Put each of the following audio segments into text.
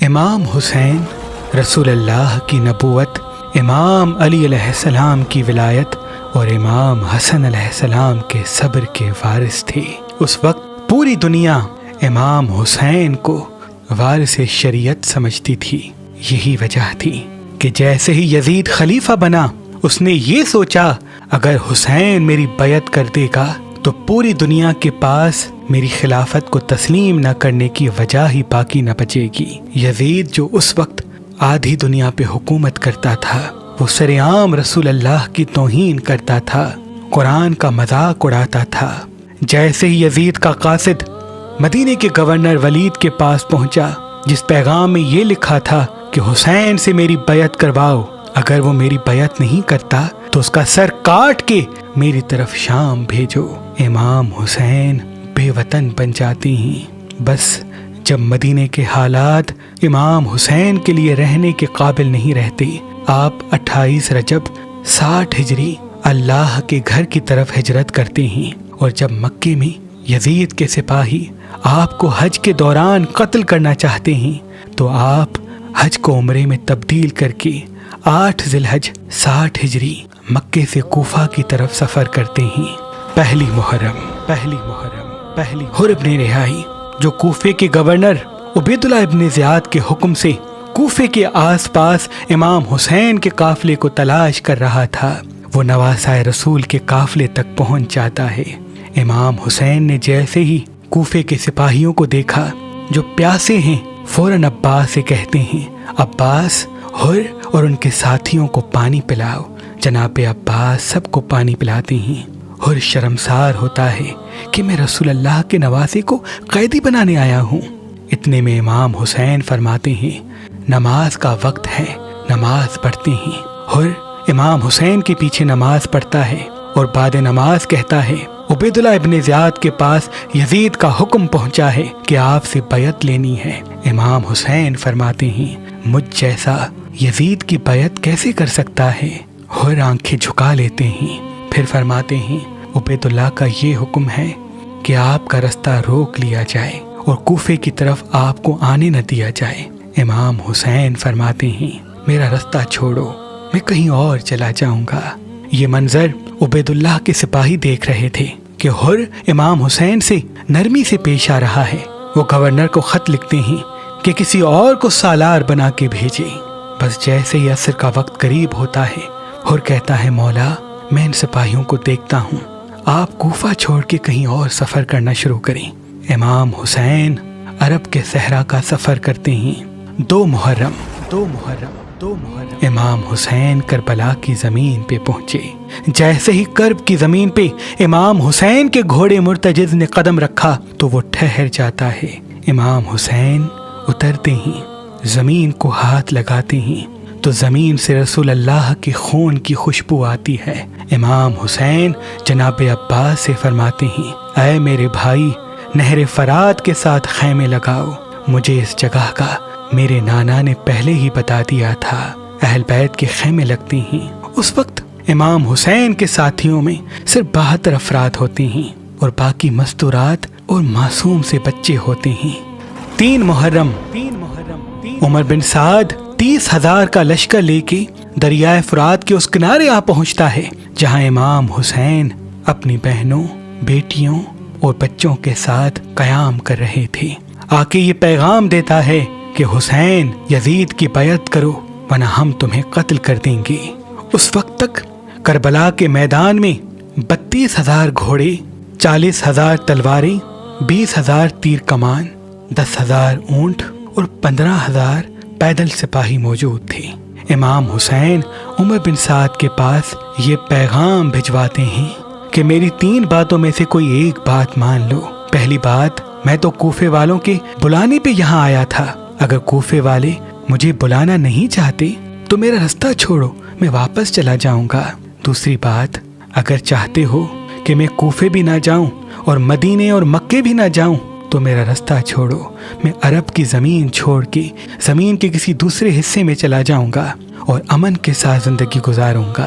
امام حسین رسول اللہ کی نبوت، امام علی علیہ السلام کی ولایت اور امام حسن علیہ السلام کے صبر کے وارث تھے۔ اس وقت پوری دنیا امام حسین کو وارث شریعت سمجھتی تھی۔ یہی وجہ تھی کہ جیسے ہی یزید خلیفہ بنا، اس نے یہ سوچا اگر حسین میری بیعت کر دے گا تو پوری دنیا کے پاس میری خلافت کو تسلیم نہ کرنے کی وجہ ہی باقی نہ بچے گی۔ یزید جو اس وقت آدھی دنیا پہ حکومت کرتا تھا، وہ سرعام رسول اللہ کی توہین کرتا تھا، قرآن کا مذاق اڑاتا تھا۔ جیسے ہی یزید کا قاصد مدینے کے گورنر ولید کے پاس پہنچا، جس پیغام میں یہ لکھا تھا کہ حسین سے میری بیعت کرواؤ، اگر وہ میری بیعت نہیں کرتا تو اس کا سر کاٹ کے میری طرف شام بھیجو، امام حسین بے وطن بن جاتے ہیں۔ بس جب مدینے کے حالات امام حسین کے لیے رہنے کے قابل نہیں رہتے، آپ 28 رجب 60 ہجری اللہ کے گھر کی طرف ہجرت کرتے ہیں، اور جب مکے میں یزید کے سپاہی آپ کو حج کے دوران قتل کرنا چاہتے ہیں تو آپ حج کو عمرے میں تبدیل کر کے 8 ذی الحج 60 ہجری مکے سے کوفہ کی طرف سفر کرتے ہیں۔ پہلی محرم حر ابن رہائی جو کوفے کے گورنر عبید اللہ ابن زیاد کے حکم سے کوفے کے آس پاس امام حسین کے قافلے کو تلاش کر رہا تھا، وہ نواسۂ رسول کے قافلے تک پہنچ جاتا ہے۔ امام حسین نے جیسے ہی کوفے کے سپاہیوں کو دیکھا جو پیاسے ہیں، فوراً عباس سے کہتے ہیں، عباس، حر اور ان کے ساتھیوں کو پانی پلاؤ۔ جناب عباس سب کو پانی پلاتے ہیں۔ حر شرمسار ہوتا ہے کہ میں رسول اللہ کے نواسے کو قیدی بنانے آیا ہوں۔ اتنے میں امام حسین فرماتے ہیں، نماز کا وقت ہے، نماز پڑھتے ہیں۔ حر امام حسین کے پیچھے نماز پڑھتا ہے اور بعد نماز کہتا ہے، عبید اللہ ابن زیاد کے پاس یزید کا حکم پہنچا ہے کہ آپ سے بیعت لینی ہے۔ امام حسین فرماتے ہیں، مجھ جیسا یزید کی بیعت کیسے کر سکتا ہے؟ حر آنکھیں جھکا لیتے ہیں، پھر فرماتے ہیں، عبید اللہ کا یہ حکم ہے کہ آپ کا رستہ روک لیا جائے اور کوفے کی طرف آپ کو آنے نہ دیا جائے۔ امام حسین فرماتے ہیں، میرا رستہ چھوڑو، میں کہیں اور چلا جاؤں گا۔ یہ منظر عبید اللہ کے سپاہی دیکھ رہے تھے کہ حر امام حسین سے نرمی سے پیش آ رہا ہے۔ وہ گورنر کو خط لکھتے ہیں کہ کسی اور کو سالار بنا کے بھیجے۔ بس جیسے ہی عصر کا وقت قریب ہوتا ہے، حر کہتا ہے، مولا، میں ان سپاہیوں کو دیکھتا ہوں، آپ کوفہ چھوڑ کے کہیں اور سفر کرنا شروع کریں۔ امام حسین عرب کے صحرا کا سفر کرتے ہیں۔ 2 محرم امام حسین کربلا کی زمین پہ پہنچے۔ جیسے ہی کرب کی زمین پہ امام حسین کے گھوڑے مرتجز نے قدم رکھا تو وہ ٹھہر جاتا ہے۔ امام حسین اترتے ہیں، زمین کو ہاتھ لگاتے ہیں تو زمین سے رسول اللہ کے خون کی خوشبو آتی ہے۔ امام حسین جناب عباس سے فرماتے ہیں، اے میرے بھائی، نہر فرات کے ساتھ خیمے لگاؤ، مجھے اس جگہ کا میرے نانا نے پہلے ہی بتا دیا تھا۔ اہل بیت کے خیمے لگتے ہیں۔ اس وقت امام حسین کے ساتھیوں میں صرف 72 افراد ہوتے ہیں اور باقی مستورات اور معصوم سے بچے ہوتے ہیں۔ 3 محرم عمر بن سعد 30,000 کا لشکر لے کے دریائے فرات کے اس کنارے آ پہنچتا ہے جہاں امام حسین اپنی بہنوں، بیٹیوں اور بچوں کے ساتھ قیام کر رہے تھے۔ آ کے یہ پیغام دیتا ہے کہ حسین، یزید کی بیعت کرو ورنہ ہم تمہیں قتل کر دیں گے۔ اس وقت تک کربلا کے میدان میں 32,000 گھوڑے، 40,000 تلواریں، 20,000 تیر کمان، 10,000 اونٹ اور 15,000 پیدل سپاہی موجود تھے۔ امام حسین عمر بن سعد کے پاس یہ پیغام بھجواتے ہیں کہ میری 3 باتوں میں سے کوئی ایک بات مان لو۔ پہلی بات، میں تو کوفے والوں کے بلانے پہ یہاں آیا تھا، اگر کوفے والے مجھے بلانا نہیں چاہتے تو میرا رستہ چھوڑو، میں واپس چلا جاؤں گا۔ دوسری بات، اگر چاہتے ہو کہ میں کوفے بھی نہ جاؤں اور مدینے اور مکے بھی نہ جاؤں تو میرا رستہ چھوڑو، میں عرب کی زمین چھوڑ کے زمین کے کسی دوسرے حصے میں چلا جاؤں گا اور امن کے ساتھ زندگی گزاروں گا۔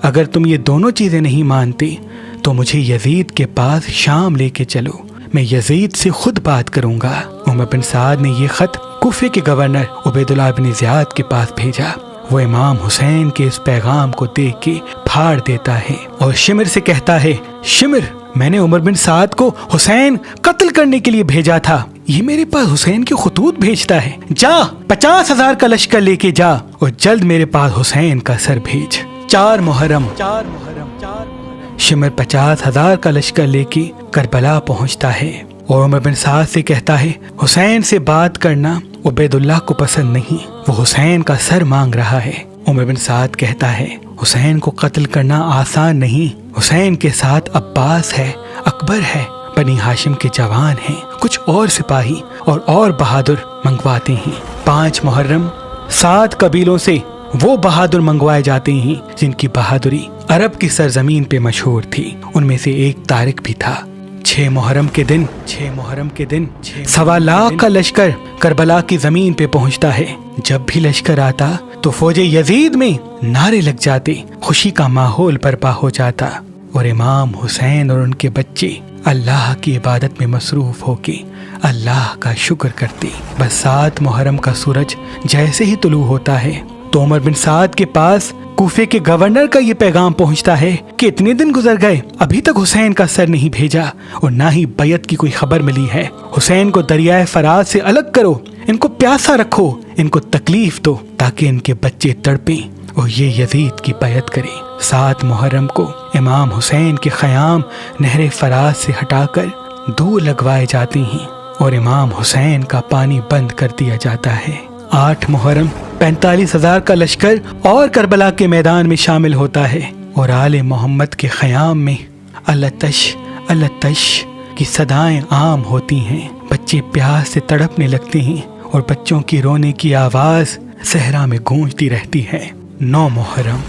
اگر تم یہ دونوں چیزیں نہیں مانتے تو مجھے یزید کے پاس شام لے کے چلو، میں یزید سے خود بات کروں گا۔ عمر بن سعد نے یہ خط کوفے کے گورنر عبیداللہ بن زیاد کے پاس بھیجا۔ وہ امام حسین کے اس پیغام کو دیکھ کے پھاڑ دیتا ہے اور شمر سے کہتا ہے، شمر، میں نے عمر بن سعد کو حسین قتل کرنے کے لیے بھیجا تھا، یہ میرے پاس حسین کے خطوط بھیجتا ہے، جا 50,000 کا لشکر لے کے جا اور جلد میرے پاس حسین کا سر بھیج۔ 4 محرم شمر 50,000 کا لشکر لے کے کربلا پہنچتا ہے اور عمر بن سعد سے کہتا ہے، حسین سے بات کرنا عبیداللہ کو پسند نہیں، وہ حسین کا سر مانگ رہا ہے۔ عمر بن سعد کہتا ہے، حسین کو قتل کرنا آسان نہیں، حسین کے ساتھ عباس ہے، اکبر ہے، بنی ہاشم کے جوان ہیں، کچھ اور سپاہی اور بہادر منگواتے ہیں۔ 5 محرم 7 قبیلوں سے وہ بہادر منگوائے جاتے ہیں جن کی بہادری عرب کی سرزمین پہ مشہور تھی، ان میں سے ایک طارق بھی تھا۔ 6 محرم کے دن 1.25 لاکھ کا لشکر کربلا کی زمین پہ پہنچتا ہے۔ جب بھی لشکر آتا تو فوج یزید میں نعرے لگ جاتے، خوشی کا ماحول برپا ہو جاتا اور امام حسین اور ان کے بچے اللہ کی عبادت میں مصروف ہو کے اللہ کا شکر کرتے۔ بس 7 محرم کا سورج جیسے ہی طلوع ہوتا ہے تو عمر بن سعد کے پاس کوفے کے گورنر کا یہ پیغام پہنچتا ہے کہ اتنے دن گزر گئے، ابھی تک حسین کا سر نہیں بھیجا اور نہ ہی بیعت کی کوئی خبر ملی ہے۔ حسین کو دریائے فرات سے الگ کرو، ان کو پیاسا رکھو، ان کو تکلیف دو تاکہ ان کے بچے تڑپیں اور یہ یزید کی بیعت کریں۔ 7 محرم کو امام حسین کے خیام نہر فرات سے ہٹا کر دور لگوائے جاتے ہیں اور امام حسین کا پانی بند کر دیا جاتا ہے۔ 8 محرم 45,000 کا لشکر اور کربلا کے میدان میں شامل ہوتا ہے اور آل محمد کے خیام میں التش التش کی صدائیں عام ہوتی ہیں، بچے پیاس سے تڑپنے لگتے ہیں اور بچوں کی رونے کی آواز صحرا میں گونجتی رہتی ہے۔ 9 محرم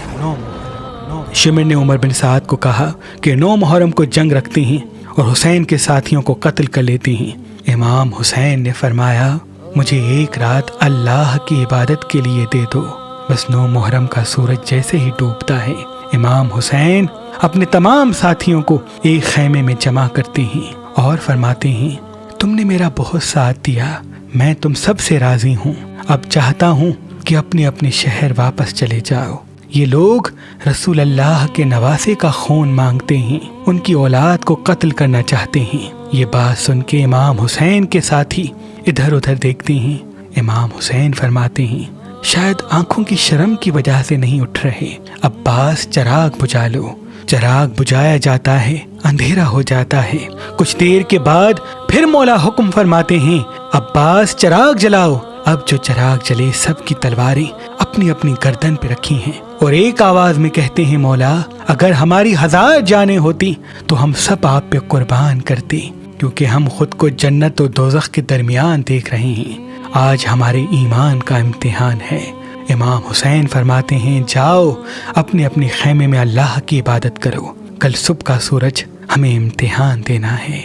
شمر نے عمر بن سعد کو کہا کہ 9 محرم کو جنگ رکھتے ہیں اور حسین کے ساتھیوں کو قتل کر لیتے ہیں۔ امام حسین نے فرمایا، مجھے 1 رات اللہ کی عبادت کے لیے دے دو۔ بس 9 محرم کا سورج جیسے ہی ڈوبتا ہے، امام حسین اپنے تمام ساتھیوں کو ایک خیمے میں جمع کرتے ہیں اور فرماتے ہیں، تم نے میرا بہت ساتھ دیا، میں تم سب سے راضی ہوں، اب چاہتا ہوں کہ اپنے اپنے شہر واپس چلے جاؤ۔ یہ لوگ رسول اللہ کے نواسے کا خون مانگتے ہیں، ان کی اولاد کو قتل کرنا چاہتے ہیں۔ یہ بات سن کے امام حسین کے ساتھی ادھر ادھر دیکھتے ہیں۔ امام حسین فرماتے ہیں، شاید آنکھوں کی شرم کی وجہ سے نہیں اٹھ رہے، عباس چراغ بجھا لو۔ چراغ بجھایا جاتا ہے، اندھیرا ہو جاتا ہے۔ کچھ دیر کے بعد پھر مولا حکم فرماتے ہیں، عباس چراغ جلاؤ۔ اب جو چراغ جلے سب کی تلواریں اپنی اپنی گردن پہ رکھی ہیں اور ایک آواز میں کہتے ہیں، مولا اگر ہماری 1000 جانیں ہوتی تو ہم سب آپ پہ قربان کرتے، کیونکہ ہم خود کو جنت اور دوزخ کے درمیان دیکھ رہے ہیں۔ آج ہمارے ایمان کا امتحان ہے۔ امام حسین فرماتے ہیں، جاؤ اپنے اپنے خیمے میں اللہ کی عبادت کرو، کل صبح کا سورج ہمیں امتحان دینا ہے۔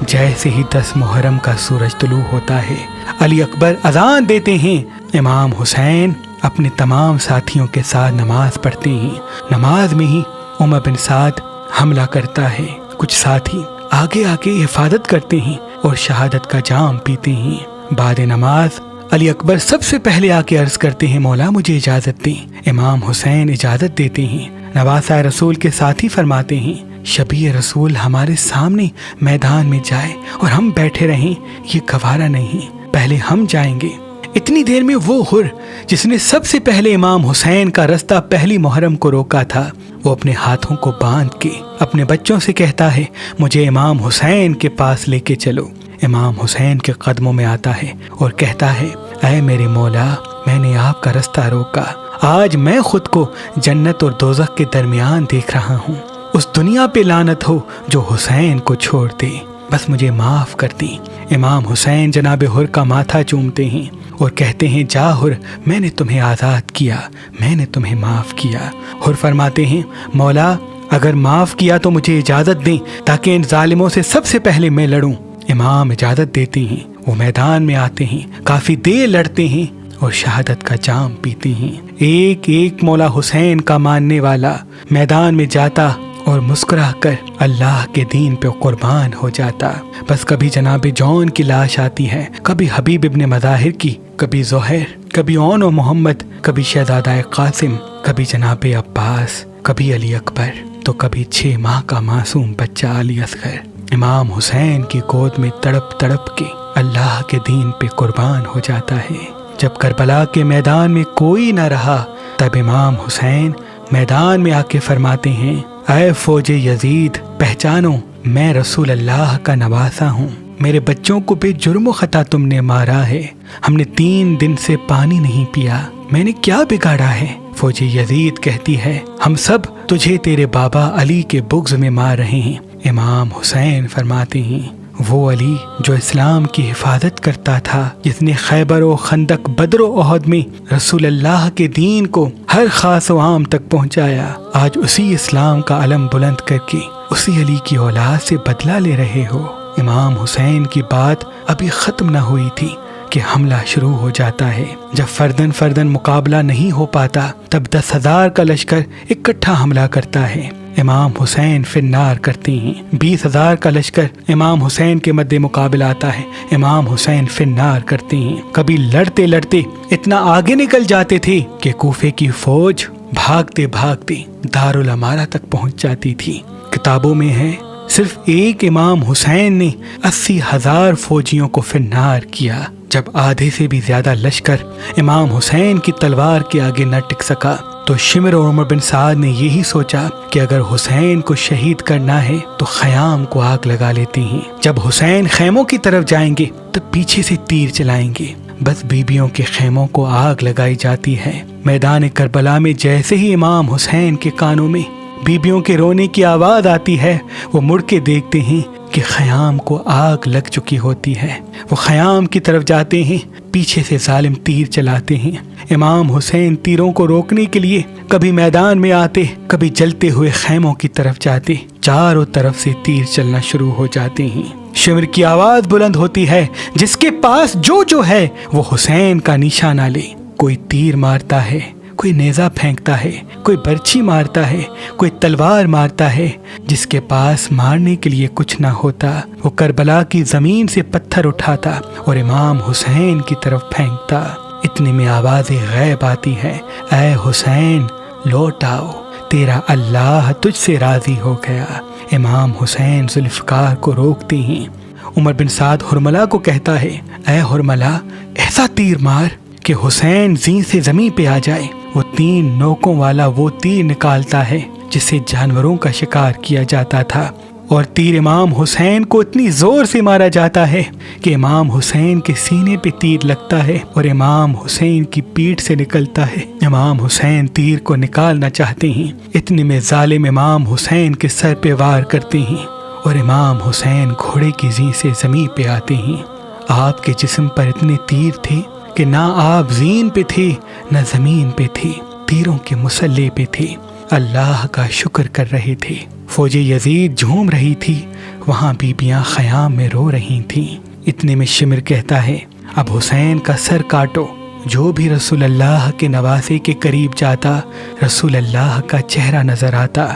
جیسے ہی 10 محرم کا سورج طلوع ہوتا ہے، علی اکبر اذان دیتے ہیں۔ امام حسین اپنے تمام ساتھیوں کے ساتھ نماز پڑھتے ہیں۔ نماز میں ہی عمر بن سعد حملہ کرتا ہے، کچھ ساتھی آگے آگے حفاظت کرتے ہیں اور شہادت کا جام پیتے ہیں۔ بعد نماز علی اکبر سب سے پہلے آ کے عرض کرتے ہیں، مولا مجھے اجازت دیں۔ امام حسین اجازت دیتے ہیں۔ نواسہ رسول کے ساتھی فرماتے ہیں، شبیہ رسول ہمارے سامنے میدان میں جائے اور ہم بیٹھے رہیں، یہ گوارا نہیں، پہلے ہم جائیں گے۔ اتنی دیر میں وہ حر جس نے سب سے پہلے امام حسین کا رستہ پہلی محرم کو روکا تھا، وہ اپنے ہاتھوں کو باندھ کے اپنے بچوں سے کہتا ہے، مجھے امام حسین کے پاس لے کے چلو۔ امام حسین کے قدموں میں آتا ہے اور کہتا ہے، اے میرے مولا، میں نے آپ کا رستہ روکا، آج میں خود کو جنت اور دوزخ کے درمیان دیکھ رہا ہوں۔ اس دنیا پہ لعنت ہو جو حسین کو چھوڑ دے، بس مجھے معاف کر دی۔ امام حسین جناب حر کا ماتھا چومتے ہیں اور کہتے ہیں، جا حر، میں نے تمہیں آزاد کیا، میں نے تمہیں معاف کیا۔ حر فرماتے ہیں، مولا اگر معاف کیا تو مجھے اجازت دیں تاکہ ان ظالموں سے سب سے پہلے میں لڑوں۔ امام اجازت دیتے ہیں، وہ میدان میں آتے ہیں، کافی دیر لڑتے ہیں اور شہادت کا جام پیتے ہیں۔ ایک ایک مولا حسین کا ماننے والا میدان میں جاتا اور مسکرا کر اللہ کے دین پہ قربان ہو جاتا۔ بس کبھی جناب جون کی لاش آتی ہے، کبھی حبیب ابن مظاہر کی، کبھی زہیر، کبھی اون و محمد، کبھی شہزادہ قاسم، کبھی جناب عباس، کبھی علی اکبر، تو کبھی 6 ماہ کا معصوم بچہ علی اصغر امام حسین کی گود میں تڑپ تڑپ کے اللہ کے دین پہ قربان ہو جاتا ہے۔ جب کربلا کے میدان میں کوئی نہ رہا، تب امام حسین میدان میں آ کے فرماتے ہیں، اے فوج یزید، پہچانو میں رسول اللہ کا نواسا ہوں، میرے بچوں کو بے جرم و خطا تم نے مارا ہے، ہم نے 3 دن سے پانی نہیں پیا، میں نے کیا بگاڑا ہے؟ فوج یزید کہتی ہے، ہم سب تجھے تیرے بابا علی کے بغض میں مار رہے ہیں۔ امام حسین فرماتے ہیں، وہ علی جو اسلام کی حفاظت کرتا تھا، جس نے خیبر و خندق، بدر و احد میں رسول اللہ کے دین کو ہر خاص و عام تک پہنچایا، آج اسی اسلام کا علم بلند کر کے اسی علی کی اولاد سے بدلہ لے رہے ہو۔ امام حسین کی بات ابھی ختم نہ ہوئی تھی کہ حملہ شروع ہو جاتا ہے۔ جب فردن فردن مقابلہ نہیں ہو پاتا، تب 10,000 کا لشکر اکٹھا حملہ کرتا ہے، امام حسین فنار کرتے ہیں۔ 20,000 کا لشکر امام حسین کے مد مقابل آتا ہے، امام حسین فنار کرتے ہیں۔ کبھی لڑتے لڑتے اتنا آگے نکل جاتے تھے کہ کوفے کی فوج بھاگتے بھاگتے دارالامارہ تک پہنچ جاتی تھی۔ کتابوں میں ہے صرف ایک امام حسین نے 80,000 فوجیوں کو فنار کیا۔ جب آدھے سے بھی زیادہ لشکر امام حسین کی تلوار کے آگے نہ ٹک سکا، تو شمر اور عمر بن سعد نے یہی سوچا کہ اگر حسین کو شہید کرنا ہے تو خیام کو آگ لگا لیتے ہیں۔ جب حسین خیموں کی طرف جائیں گے تو پیچھے سے تیر چلائیں گے۔ بس بیبیوں کے خیموں کو آگ لگائی جاتی ہے۔ میدان کربلا میں جیسے ہی امام حسین کے کانوں میں بیبیوں کے رونے کی آواز آتی ہے، وہ مڑ کے دیکھتے ہیں کہ خیام کو آگ لگ چکی ہوتی ہے۔ وہ خیام کی طرف جاتے ہیں، پیچھے سے ظالم تیر چلاتے ہیں۔ امام حسین تیروں کو روکنے کے لیے کبھی میدان میں آتے، کبھی جلتے ہوئے خیموں کی طرف جاتے، چاروں طرف سے تیر چلنا شروع ہو جاتے ہیں۔ شمر کی آواز بلند ہوتی ہے، جس کے پاس جو ہے وہ حسین کا نشانہ لے۔ کوئی تیر مارتا ہے، کوئی نیزہ پھینکتا ہے، کوئی برچھی مارتا ہے، کوئی تلوار مارتا ہے۔ جس کے پاس مارنے کے لیے کچھ نہ ہوتا، وہ کربلا کی زمین سے پتھر اٹھاتا اور امام حسین کی طرف پھینکتا۔ اتنے میں آواز غیب آتی ہے، اے حسین لوٹ آؤ، تیرا اللہ تجھ سے راضی ہو گیا۔ امام حسین ذوالفقار کو روکتے ہیں۔ عمر بن سعد حرملہ کو کہتا ہے، اے حرملہ ایسا تیر مار کہ حسین زین سے زمین پہ آ جائے۔ وہ 3 نوکوں والا وہ تیر نکالتا ہے جس سے جانوروں کا شکار کیا جاتا تھا، اور تیر امام حسین کو اتنی زور سے مارا جاتا ہے کہ امام حسین کے سینے پہ تیر لگتا ہے اور امام حسین کی پیٹھ سے نکلتا ہے۔ امام حسین تیر کو نکالنا چاہتے ہیں، اتنے میں ظالم امام حسین کے سر پہ وار کرتے ہیں اور امام حسین گھوڑے کی زین سے زمین پہ آتے ہیں۔ آپ کے جسم پر اتنے تیر تھے کہ نہ آپ زین پہ تھے نہ زمین پہ تھے، تیروں کے مسلح پہ تھے، اللہ کا شکر کر رہے تھے۔ فوج یزید جھوم رہی تھی، وہاں بیبیاں خیام میں رو رہی تھیں۔ اتنے میں شمر کہتا ہے، اب حسین کا سر کاٹو۔ جو بھی رسول اللہ کے نواسے کے قریب جاتا، رسول اللہ کا چہرہ نظر آتا۔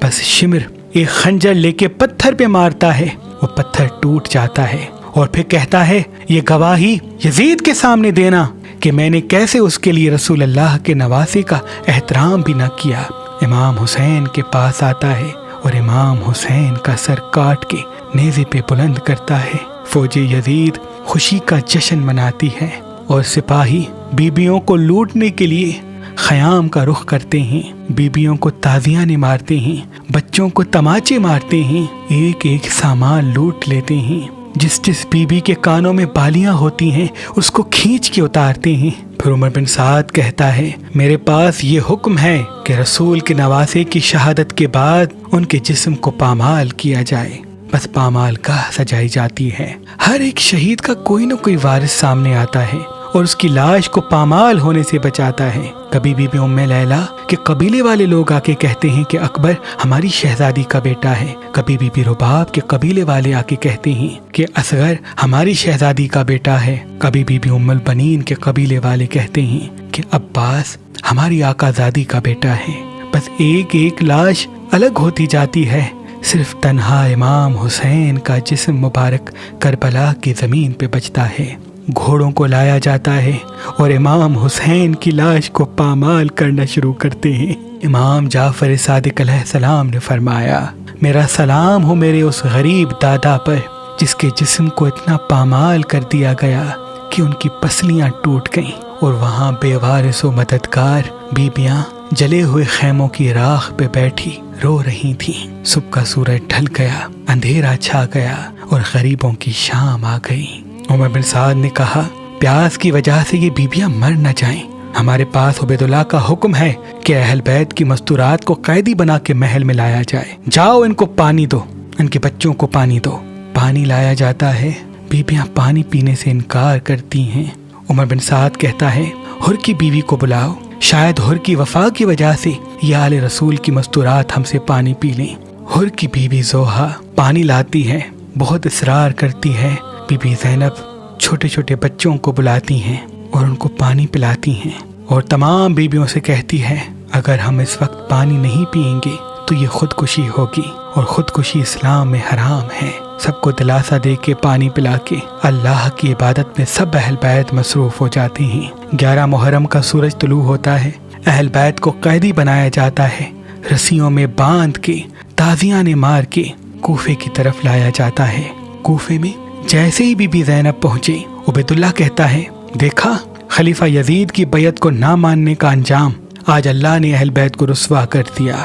بس شمر ایک خنجر لے کے پتھر پہ مارتا ہے، وہ پتھر ٹوٹ جاتا ہے، اور پھر کہتا ہے، یہ گواہی یزید کے سامنے دینا کہ میں نے کیسے اس کے لیے رسول اللہ کے نواسے کا احترام بھی نہ کیا۔ امام حسین کے پاس آتا ہے اور امام حسین کا سر کاٹ کے نیزے پہ بلند کرتا ہے۔ فوج یزید خوشی کا جشن مناتی ہے اور سپاہی بیبیوں کو لوٹنے کے لیے خیام کا رخ کرتے ہیں، بیبیوں کو تازیانے مارتے ہیں، بچوں کو تماچے مارتے ہیں، ایک ایک سامان لوٹ لیتے ہیں۔ جس جس بیوی کے کانوں میں بالیاں ہوتی ہیں اس کو کھینچ کے اتارتے ہیں۔ پھر عمر بن سعد کہتا ہے، میرے پاس یہ حکم ہے کہ رسول کے نواسے کی شہادت کے بعد ان کے جسم کو پامال کیا جائے۔ بس پامال گاہ سجائی جاتی ہے، ہر ایک شہید کا کوئی نہ کوئی وارث سامنے آتا ہے اور اس کی لاش کو پامال ہونے سے بچاتا ہے۔ کبھی بی بی ام لیلا کے قبیلے والے لوگ آ کے کہتے ہیں کہ اکبر ہماری شہزادی کا بیٹا ہے۔ کبھی بی بی رباب کے قبیلے والے آ کے کہتے ہیں کہ اصغر ہماری شہزادی کا بیٹا ہے۔ کبھی بی بی ام البنین کے قبیلے والے کہتے ہیں کہ عباس ہماری آقا زادی کا بیٹا ہے۔ بس ایک ایک لاش الگ ہوتی جاتی ہے۔ صرف تنہا امام حسین کا جسم مبارک کربلا کی زمین پہ بچتا ہے۔ گھوڑوں کو لایا جاتا ہے اور امام حسین کی لاش کو پامال کرنا شروع کرتے ہیں۔ امام جعفر صادق علیہ السلام نے فرمایا، میرا سلام ہو میرے اس غریب دادا پر جس کے جسم کو اتنا پامال کر دیا گیا کہ ان کی پسلیاں ٹوٹ گئیں، اور وہاں بے وارث و مددگار بیبیاں جلے ہوئے خیموں کی راکھ پہ بیٹھی رو رہی تھیں۔ صبح کا سورج ڈھل گیا، اندھیرا چھا گیا اور غریبوں کی شام آ گئی۔ عمر بن سعد نے کہا، پیاس کی وجہ سے یہ بیبیاں مر نہ جائیں، ہمارے پاس عبید اللہ کا حکم ہے کہ اہل بیت کی مستورات کو قیدی بنا کے محل میں لایا جائے۔ جاؤ ان کو پانی دو، ان کے بچوں کو پانی دو۔ پانی لایا جاتا ہے، بیبیاں پانی پینے سے انکار کرتی ہیں۔ عمر بن سعد کہتا ہے، ہر کی بیوی کو بلاؤ، شاید ہر کی وفا کی وجہ سے یہ آل رسول کی مستورات ہم سے پانی پی لیں۔ ہر کی بیوی زوہا پانی لاتی ہے، بہت اصرار کرتی ہے۔ بی بی زینب چھوٹے چھوٹے بچوں کو بلاتی ہیں اور ان کو پانی پلاتی ہیں، اور تمام بیویوں سے کہتی ہے، اگر ہم اس وقت پانی نہیں پئیں گے تو یہ خودکشی ہوگی، اور خودکشی اسلام میں حرام ہے۔ سب کو دلاسا دے کے پانی پلا کے اللہ کی عبادت میں سب اہل بیت مصروف ہو جاتے ہیں۔ 11 محرم کا سورج طلوع ہوتا ہے، اہل بیت کو قیدی بنایا جاتا ہے، رسیوں میں باندھ کے تازیانے مار کے کوفے کی طرف لایا جاتا ہے۔ کوفے میں جیسے ہی بی بی زینب پہنچے، عبید اللہ کہتا ہے، دیکھا خلیفہ یزید کی بیعت کو نہ ماننے کا انجام، آج اللہ نے اہل بیت کو رسوا کر دیا۔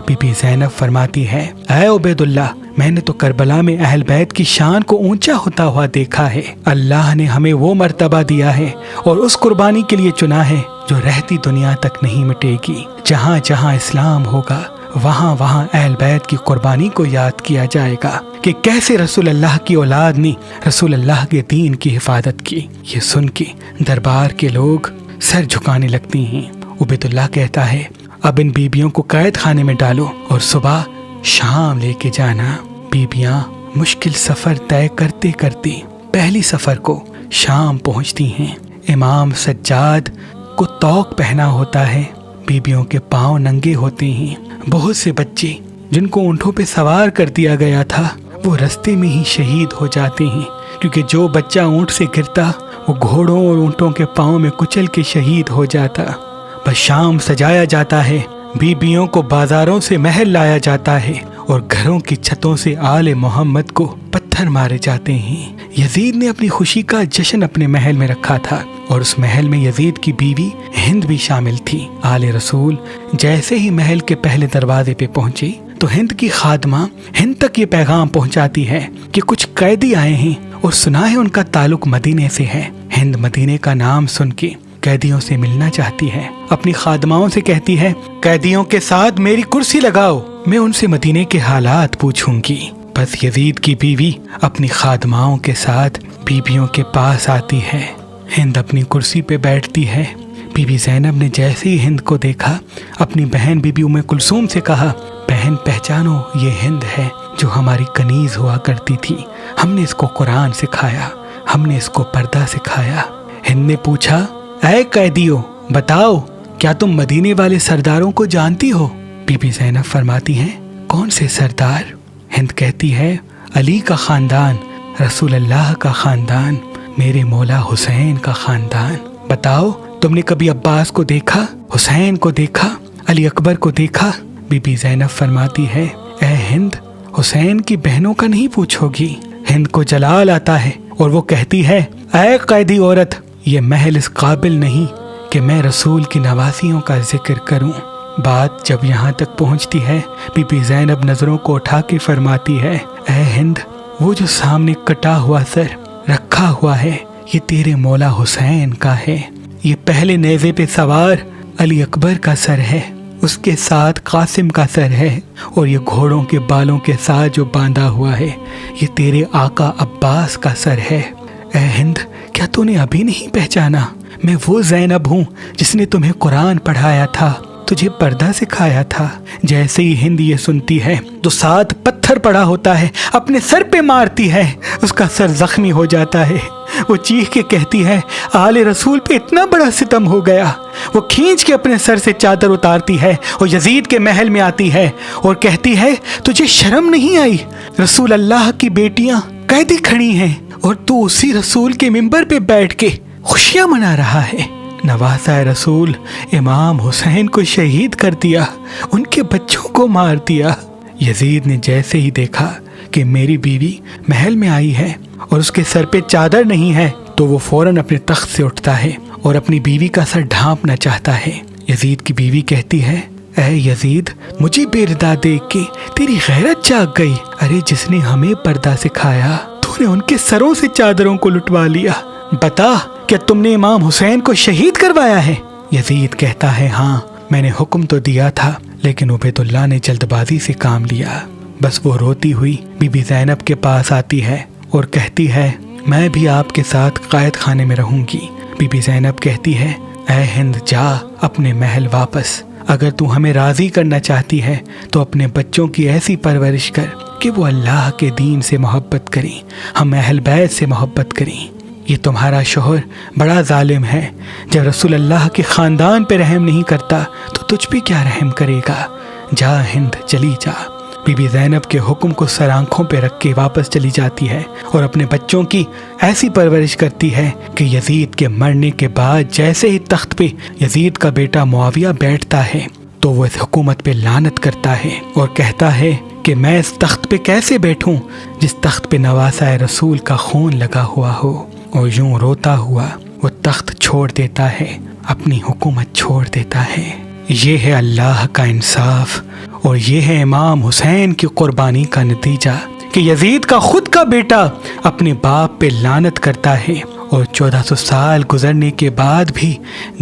بی بی زینب فرماتی ہے، اے عبید اللہ، میں نے تو کربلا میں اہل بیت کی شان کو اونچا ہوتا ہوا دیکھا ہے۔ اللہ نے ہمیں وہ مرتبہ دیا ہے اور اس قربانی کے لیے چنا ہے جو رہتی دنیا تک نہیں مٹے گی۔ جہاں جہاں اسلام ہوگا وہاں وہاں اہل بیت کی قربانی کو یاد کیا جائے گا کہ کیسے رسول اللہ کی اولاد نے رسول اللہ کے دین کی حفاظت کی۔ یہ سن کے دربار کے لوگ سر جھکانے لگتی ہیں۔ عبید اللہ کہتا ہے، اب ان بیبیوں کو قید خانے میں ڈالو اور صبح شام لے کے جانا۔ بیبیاں مشکل سفر طے کرتے کرتے پہلی سفر کو شام پہنچتی ہیں۔ امام سجاد کو توق پہنا ہوتا ہے، بیبیوں کے پاؤں ننگے ہوتے ہیں۔ بہت سے بچے جن کو اونٹوں پہ سوار کر دیا گیا تھا وہ رستے میں ہی شہید ہو جاتے ہیں، کیونکہ جو بچہ اونٹ سے گرتا وہ گھوڑوں اور اونٹوں کے پاؤں میں کچل کے شہید ہو جاتا۔ بس شام سجایا جاتا ہے، بیبیوں کو بازاروں سے محل لایا جاتا ہے اور گھروں کی چھتوں سے آل محمد کو پتھر مارے جاتے ہیں۔ یزید نے اپنی خوشی کا جشن اپنے محل میں رکھا تھا، اور اس محل میں یزید کی بیوی ہند بھی شامل تھی۔ آل رسول جیسے ہی محل کے پہلے دروازے پہ پہنچے تو ہند کی خادمہ ہند تک یہ پیغام پہنچاتی ہے کہ کچھ قیدی آئے ہیں اور سنا ہے ان کا تعلق مدینے سے ہے۔ ہند مدینے کا نام سن کے قیدیوں سے ملنا چاہتی ہے، اپنی خادماؤں سے کہتی ہے، قیدیوں کے ساتھ میری کرسی لگاؤ، میں ان سے مدینے کے حالات پوچھوں گی۔ بس یزید کی بیوی اپنی خادماؤں کے ساتھ بیبیوں کے پاس آتی ہے۔ ہند اپنی کرسی پہ بیٹھتی ہے۔ بی بی زینب نے جیسے ہی ہند کو دیکھا اپنی بہن بی بی ام کلثوم سے کہا، بہن پہچانو، یہ ہند ہے جو ہماری کنیز ہوا کرتی تھی، ہم نے اس کو قرآن سکھایا، ہم نے اس کو پردہ سکھایا۔ ہند نے پوچھا، اے قیدیو بتاؤ، کیا تم مدینے والے سرداروں کو جانتی ہو؟ بی بی زینب فرماتی ہیں، کون سے سردار؟ ہند کہتی ہے، علی کا خاندان، رسول اللہ کا خاندان، میرے مولا حسین کا خاندان۔ بتاؤ، تم نے کبھی عباس کو دیکھا، حسین کو دیکھا، علی اکبر کو دیکھا؟ بی بی زینب فرماتی ہے، اے ہند، حسین کی بہنوں کا نہیں پوچھو گی۔ ہند کو جلال آتا ہے اور وہ کہتی ہے، اے قیدی عورت، یہ محل اس قابل نہیں کہ میں رسول کی نواسیوں کا ذکر کروں۔ بات جب یہاں تک پہنچتی ہے، بی بی زینب نظروں کو اٹھا کے فرماتی ہے، اے ہند، وہ جو سامنے کٹا ہوا سر رکھا ہوا ہے یہ تیرے مولا حسین کا ہے، یہ پہلے نیزے پہ سوار علی اکبر کا سر ہے، اس کے ساتھ قاسم کا سر ہے، اور یہ گھوڑوں کے بالوں کے ساتھ جو باندھا ہوا ہے یہ تیرے آقا عباس کا سر ہے۔ اے ہند، کیا تو نے ابھی نہیں پہچانا؟ میں وہ زینب ہوں جس نے تمہیں قرآن پڑھایا تھا، تجھے پردہ سکھایا تھا۔ جیسے ہی ہند یہ سنتی ہے تو ساتھ پتھر پڑا ہوتا ہے، اپنے سر پہ مارتی ہے، اس کا سر زخمی ہو جاتا ہے۔ وہ چیخ کے کہتی ہے، آل رسول پہ اتنا بڑا ستم ہو گیا، وہ کھینچ کے اپنے سر سے چادر اتارتی ہے اور یزید کے محل میں آتی ہے اور کہتی ہے تجھے شرم نہیں آئی؟ رسول اللہ کی بیٹیاں قیدی کھڑی ہیں اور تو اسی رسول کے منبر پہ بیٹھ کے خوشیاں منا رہا ہے۔ نواسہ رسول امام حسین کو شہید کر دیا، ان کے بچوں کو مار دیا۔ یزید نے جیسے ہی دیکھا کہ میری بیوی محل میں آئی ہے اور اس کے سر پہ چادر نہیں ہے تو وہ فوراً اپنے تخت سے اٹھتا ہے اور اپنی بیوی کا سر ڈھانپنا چاہتا ہے۔ یزید کی بیوی کہتی ہے اے یزید، مجھے بے ردا دیکھ کے تیری غیرت جاگ گئی۔ ارے جس نے ہمیں پردہ سکھایا تو نے ان کے سروں سے چادروں کو لٹوا لیا۔ بتا کیا تم نے امام حسین کو شہید کروایا ہے؟ یزید کہتا ہے ہاں، میں نے حکم تو دیا تھا لیکن عبید اللہ نے جلد بازی سے کام لیا۔ بس وہ روتی ہوئی بی بی زینب کے پاس آتی ہے اور کہتی ہے میں بھی آپ کے ساتھ قائد خانے میں رہوں گی۔ بی بی زینب کہتی ہے اے ہند جا اپنے محل واپس، اگر تو ہمیں راضی کرنا چاہتی ہے تو اپنے بچوں کی ایسی پرورش کر کہ وہ اللہ کے دین سے محبت کریں، ہم اہل بیت سے محبت کریں۔ یہ تمہارا شوہر بڑا ظالم ہے، جب رسول اللہ کے خاندان پہ رحم نہیں کرتا تو تجھ پہ کیا رحم کرے گا؟ جا ہند چلی جا۔ بی بی زینب کے حکم کو سر آنکھوں پہ رکھ کے واپس چلی جاتی ہے اور اپنے بچوں کی ایسی پرورش کرتی ہے کہ یزید کے مرنے کے بعد جیسے ہی تخت پہ یزید کا بیٹا معاویہ بیٹھتا ہے تو وہ اس حکومت پہ لعنت کرتا ہے اور کہتا ہے کہ میں اس تخت پہ کیسے بیٹھوں جس تخت پہ نواسہ رسول کا خون لگا ہوا ہو، اور یوں روتا ہوا وہ تخت چھوڑ دیتا ہے، اپنی حکومت چھوڑ دیتا ہے۔ یہ ہے اللہ کا انصاف اور یہ ہے امام حسین کی قربانی کا نتیجہ کہ یزید کا خود کا بیٹا اپنے باپ پہ لعنت کرتا ہے، اور 1400 سال گزرنے کے بعد بھی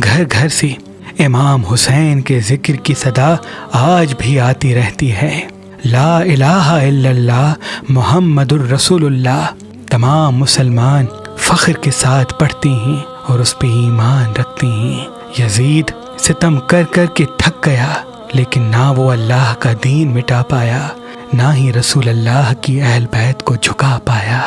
گھر گھر سے امام حسین کے ذکر کی صدا آج بھی آتی رہتی ہے۔ لا الہ الا اللہ محمد الرسول اللہ تمام مسلمان فخر کے ساتھ پڑھتے ہیں اور اس پہ ایمان رکھتے ہیں۔ یزید ستم کر کر کے تھک گیا لیکن نہ وہ اللہ کا دین مٹا پایا، نہ ہی رسول اللہ کی اہل بیت کو جھکا پایا۔